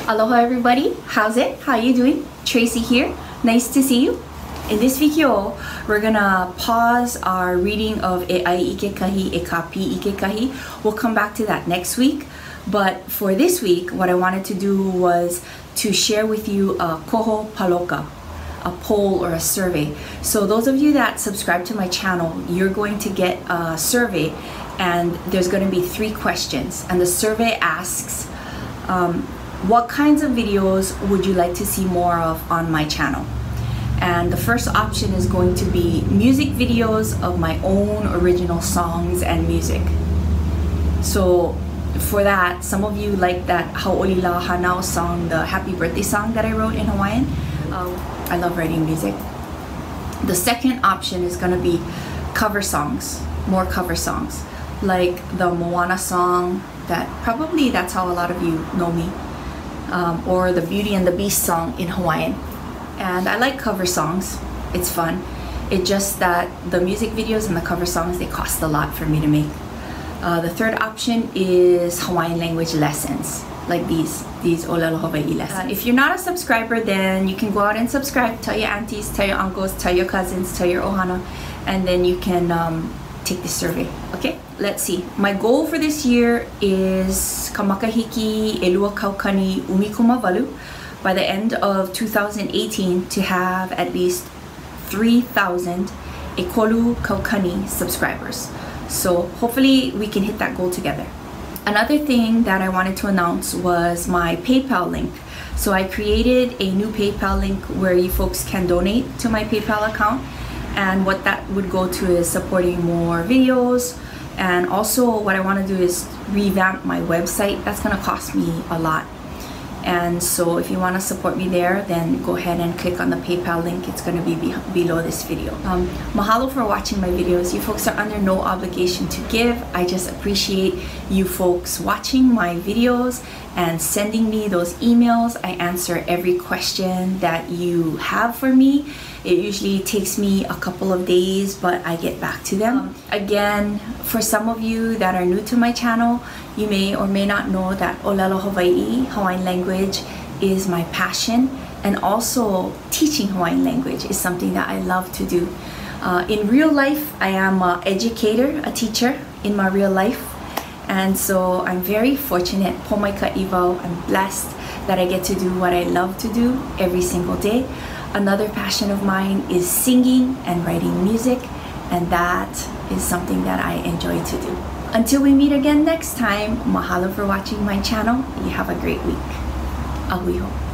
Aloha everybody, how's it? How you doing? Tracy here, nice to see you. In this video, we're gonna pause our reading of E Ai Ike Kahi, E Kapi Ike Kahi. We'll come back to that next week. But for this week, what I wanted to do was to share with you a koho paloka, a poll or a survey. So those of you that subscribe to my channel, you're going to get a survey, and there's going to be 3 questions. And the survey asks, what kinds of videos would you like to see more of on my channel? And the first option is going to be music videos of my own original songs and music. So for that, some of you like that Hau'olila Hanau song, the happy birthday song that I wrote in Hawaiian. I love writing music. The second option is going to be cover songs, more cover songs, like the Moana song, that's how a lot of you know me, or the Beauty and the Beast song in Hawaiian. And I like cover songs, it's fun. It's just that the music videos and the cover songs, they cost a lot for me to make. The third option is Hawaiian language lessons, like these Olelo Hawaii lessons. If you're not a subscriber, then you can go out and subscribe. Tell your aunties, tell your uncles, tell your cousins, tell your ohana, and then you can take this survey. Okay, let's see. My goal for this year is Kamakahiki Elua Kaukani Umikumawalu by the end of 2018 to have at least 3,000 Ekolu Kaukani subscribers. So hopefully we can hit that goal together. Another thing that I wanted to announce was my PayPal link. So I created a new PayPal link where you folks can donate to my PayPal account, and what that would go to is supporting more videos, and also what I want to do is revamp my website. That's going to cost me a lot. And so if you want to support me there, then go ahead and click on the PayPal link. It's going to be below this video. Mahalo for watching my videos. You folks are under no obligation to give. I just appreciate you folks watching my videos and sending me those emails. I answer every question that you have for me. It usually takes me a couple of days, but I get back to them. Again, for some of you that are new to my channel, you may or may not know that Olelo Hawaii, Hawaiian language, is my passion, and also teaching Hawaiian language is something that I love to do. In real life, I am an educator, a teacher in my real life, and so I'm very fortunate. Pomaika Iwao, I'm blessed that I get to do what I love to do every single day. Another passion of mine is singing and writing music, and that is something that I enjoy to do. Until we meet again next time, mahalo for watching my channel. You have a great week. Ahui ho.